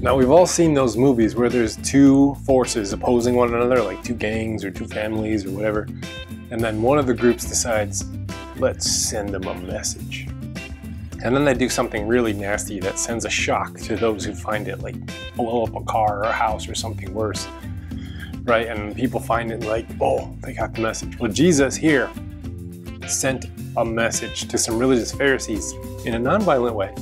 Now, we've all seen those movies where there's two forces opposing one another, like two gangs or two families or whatever, and then one of the groups decides, let's send them a message. And then they do something really nasty that sends a shock to those who find it, like blow up a car or a house or something worse, right? And people find it like, oh, they got the message. Well, Jesus here sent a message to some religious Pharisees in a nonviolent way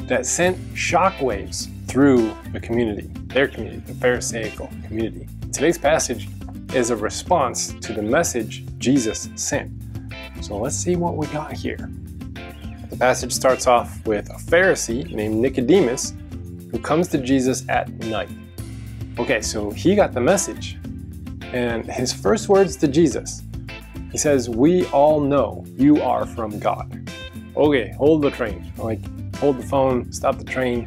that sent shockwaves through the community, their community, the Pharisaical community. Today's passage is a response to the message Jesus sent. So let's see what we got here. The passage starts off with a Pharisee named Nicodemus who comes to Jesus at night. Okay, so he got the message, and his first words to Jesus, he says, "We all know you are from God." Okay, hold the train. Like, hold the phone, stop the train.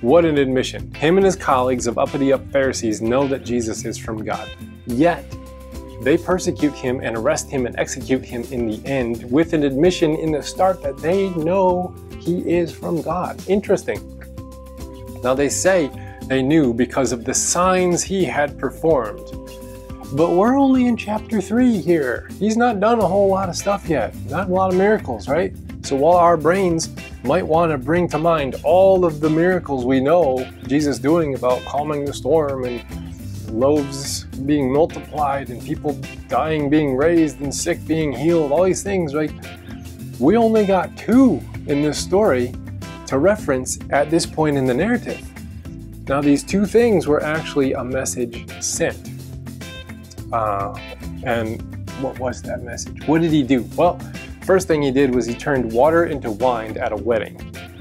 What an admission. Him and his colleagues of uppity-up Pharisees know that Jesus is from God. Yet, they persecute him and arrest him and execute him in the end with an admission in the start that they know he is from God. Interesting. Now, they say they knew because of the signs he had performed. But we're only in chapter 3 here. He's not done a whole lot of stuff yet. Not a lot of miracles, right? So while our brains might want to bring to mind all of the miracles we know Jesus doing about calming the storm and loaves being multiplied and people dying being raised and sick being healed, all these things, right? We only got 2 in this story to reference at this point in the narrative. Now, these 2 things were actually a message sent. And what was that message? What did he do? Well, first thing he did was he turned water into wine at a wedding.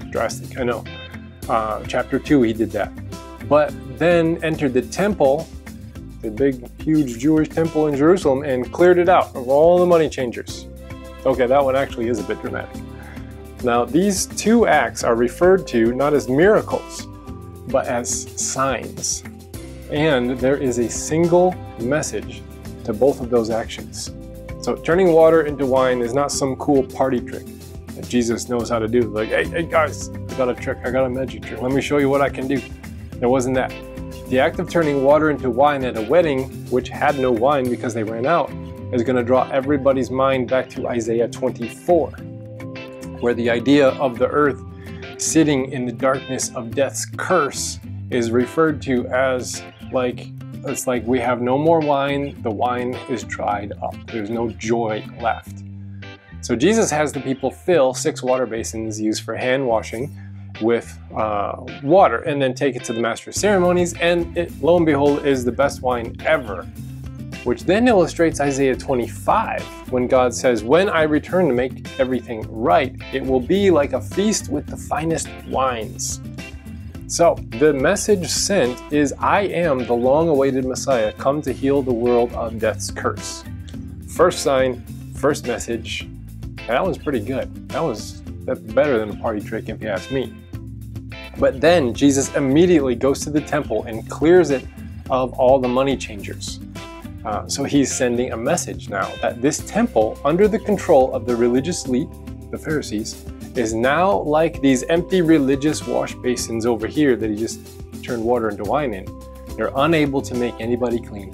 Drastic, I know. Chapter 2, he did that. But then entered the temple, the big, huge Jewish temple in Jerusalem, and cleared it out of all the money changers. Okay, that one actually is a bit dramatic. Now, these 2 acts are referred to not as miracles, but as signs. And there is a single message to both of those actions. So turning water into wine is not some cool party trick that Jesus knows how to do. Like, hey guys, I got a trick, I got a magic trick. Let me show you what I can do. It wasn't that. The act of turning water into wine at a wedding, which had no wine because they ran out, is going to draw everybody's mind back to Isaiah 24, where the idea of the earth sitting in the darkness of death's curse is referred to as it's like we have no more wine, the wine is dried up. There's no joy left. So Jesus has the people fill 6 water basins used for hand washing with water and then take it to the master of ceremonies, and it, lo and behold, is the best wine ever. Which then illustrates Isaiah 25 when God says, "When I return to make everything right, it will be like a feast with the finest wines." So, the message sent is, I am the long-awaited Messiah, come to heal the world of death's curse. First sign, first message. That was pretty good. That's better than a party trick if you ask me. But then Jesus immediately goes to the temple and clears it of all the money changers. So he's sending a message now that this temple, under the control of the religious elite, the Pharisees, is now like these empty religious wash basins over here that he just turned water into wine in. They're unable to make anybody clean.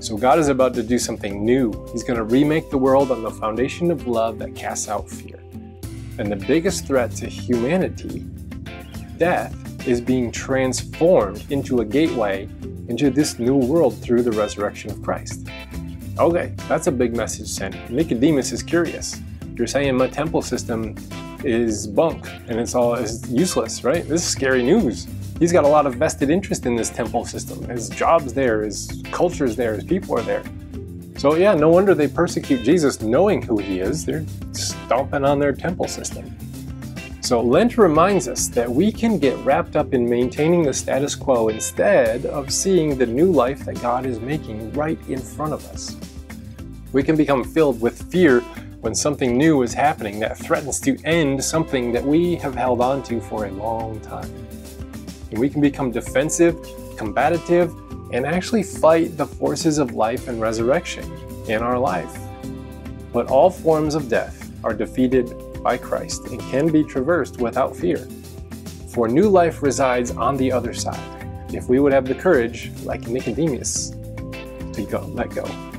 So God is about to do something new. He's going to remake the world on the foundation of love that casts out fear. And the biggest threat to humanity, death, is being transformed into a gateway into this new world through the resurrection of Christ. Okay, that's a big message sent. Nicodemus is curious. You're saying my temple system is bunk and is useless, right? This is scary news. He's got a lot of vested interest in this temple system. His job's there, his culture's there, his people are there. So yeah, no wonder they persecute Jesus knowing who he is. They're stomping on their temple system. So Lent reminds us that we can get wrapped up in maintaining the status quo instead of seeing the new life that God is making right in front of us. We can become filled with fear when something new is happening that threatens to end something that we have held on to for a long time. And we can become defensive, combative, and actually fight the forces of life and resurrection in our life. But all forms of death are defeated by Christ and can be traversed without fear. For new life resides on the other side, if we would have the courage, like Nicodemus, to let go.